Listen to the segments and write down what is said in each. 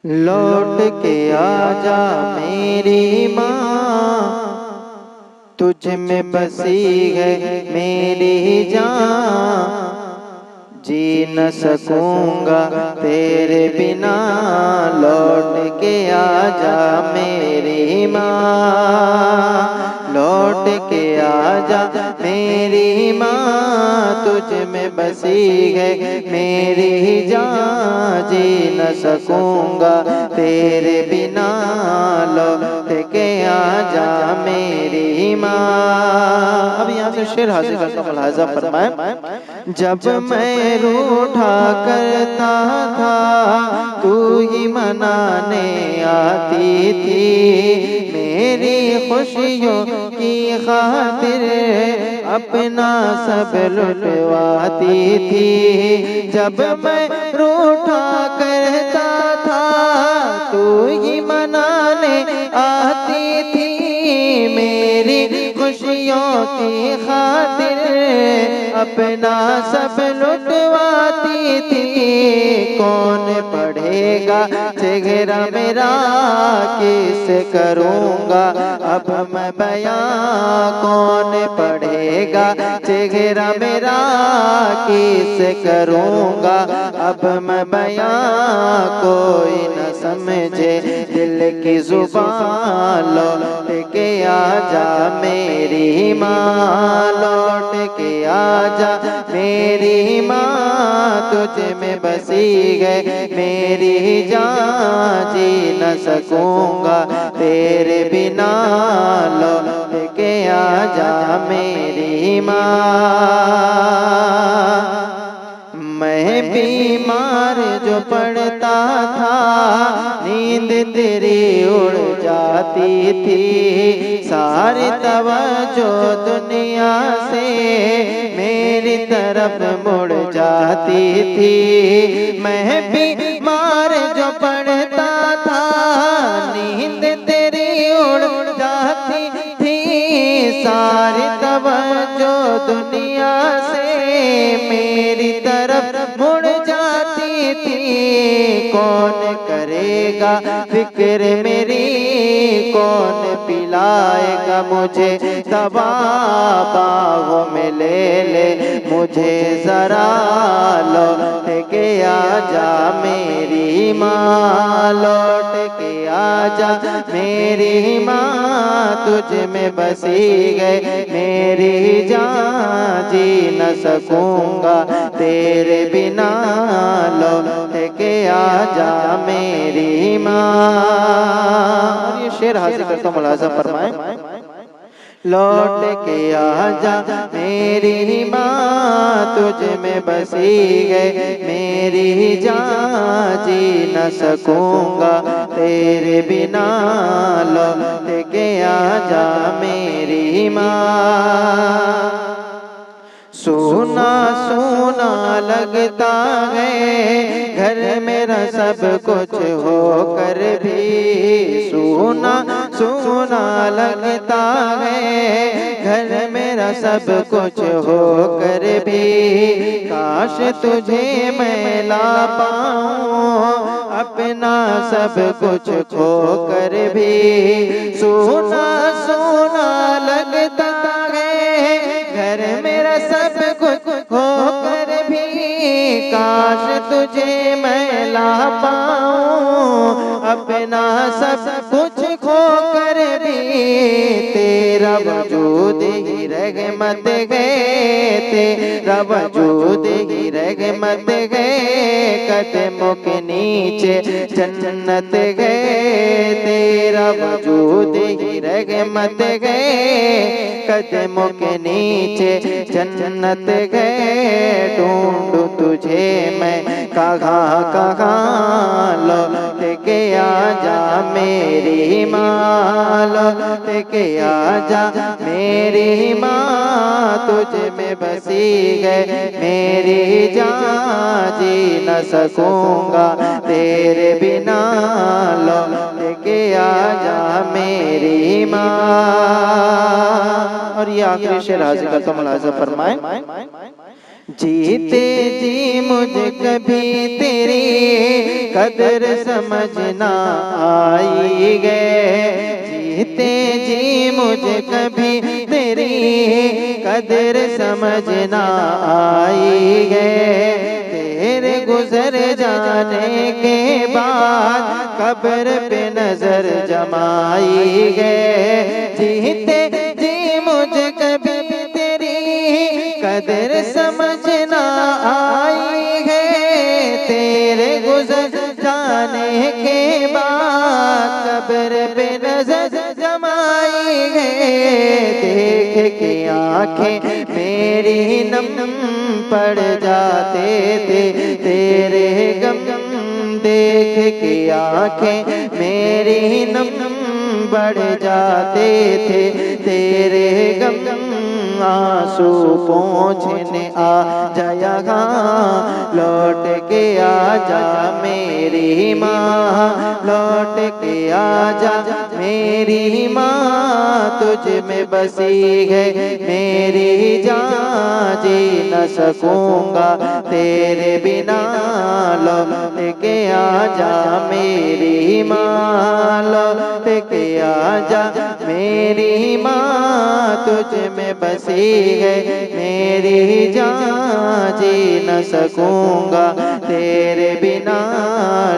लौट के आजा मेरी माँ, तुझ में बसी है मेरी जान। जी न सकूंगा तेरे बिना, लौट के आजा मेरी माँ। लौट के आजा मेरी माँ, तुझ में बसी है मेरी जान। जी न सकूंगा तेरे बिना, लौट के आजा मेरी माँ। अब यहाँ से शेर हाजिर करता हूं, मुलाहिजा फरमाए। जब मैं रूठा करता था, तू ही मनाने आती थी। मेरी खुशियों की खातिर अपना सब लुटवाती थी। जब मैं रूठा करता था, तू ही मनाने आती थी। मेरी खुशियों की खातिर अपना सब लुटवाती थी। कौन पढ़ेगा चेहरा मेरा, किस करूँगा अब मैं बयां। कौन पढ़ेगा चेहरा मेरा, किस करूँगा अब मैं बयां। कोई न समझे दिल की जुबान, लौट के आजा मेरी माँ। लौट के आजा मेरी माँ, तुझ में बसी है मेरी जान। जी न सकूंगा तेरे बिना, लौट के आजा मेरी माँ। मैं बीमार जो पड़ता था, नींद तेरी उड़ जाती थी। सारी तवज्जो दुनिया से मेरी तरफ मुड़ जाती थी। मैं बीमार जो पड़ता था, नींद तेरी उड़ जाती थी। सारी तवज्जो दुनिया से मेरी तरफ मुड़ जाती थी। कौन करेगा फिक्र मेरी, कौन पिलाएगा मुझे दवा। बाहों में ले मुझे जरा, लौट के आजा मेरी माँ। लौट के आजा मेरी माँ, तुझ में बसी गए मेरी जान। जी न सकूंगा तेरे बिना, लौट के आजा मेरी माँ। और ये शेर हाजिर करता हूं, मुलाहिजा फरमाए। लौट के आजा मेरी माँ, तुझ में बसी है मेरी जान। जी न सकूंगा तेरे बिना, लौट के आजा मेरी माँ। सोना सोना लगता है घर मेरा सब कुछ हो कर भी। सोना सोना लगता है घर मेरा सब कुछ हो कर भी। काश तुझे मैं ला पाऊं अपना सब कुछ खो कर भी। सोना सोना लगता है घर मेरा सब कुछ खो कर भी। काश तुझे मैं ला पाऊं अपना सब कुछ खो कर भी। तेरा वजूद ही रहमत है, तेरा वजूद ही रहमत है। कदमों के नीचे जन्नत है, तेरा वजूद ही रहमत है। कदमों के नीचे जन्नत है। ढूंढूं तुझे मैं कहाँ कहाँ, लौट के आजा मेरी माँ। लौट के आजा मेरी माँ, तुझ में बसी है मेरी जान। जी न सकूंगा तेरे बिना, लौट के आजा मेरी माँ। और ये आखिरी शेर हाजिर करता हूं, मुलाहिजा फरमाए। जीते जी मुझे कभी तेरी कदर समझना आई गए, जीते जी मुझे कभी तेरी कदर समझना आई गए। तेरे गुजर जाने के बाद कब्र पे नजर जमाई गए, जीते जी मुझे कभी तेरी कदर समझना आई है। तेरे गुजर जाने के बाद कब्र पे नजर जमाई है। देख के आंखें मेरी नम पड़ जाते थे तेरे गम, देख के आंखें मेरी नम बढ़ जाते थे तेरे गम। आंसू पोंछने आ जाया, लौट के आ जा मेरी माँ, लौट के आ जा मेरी माँ। तुझ में बसी है मेरी जान, जी न सकूंगा तेरे बिना। लौट के आ जा मेरी माँ, लौट के आ जा मेरी माँ। तुझ में बसी है मेरी जान, जी न सकूंगा तेरे बिना।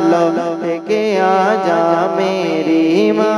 लौट के आ जा मेरी माँ।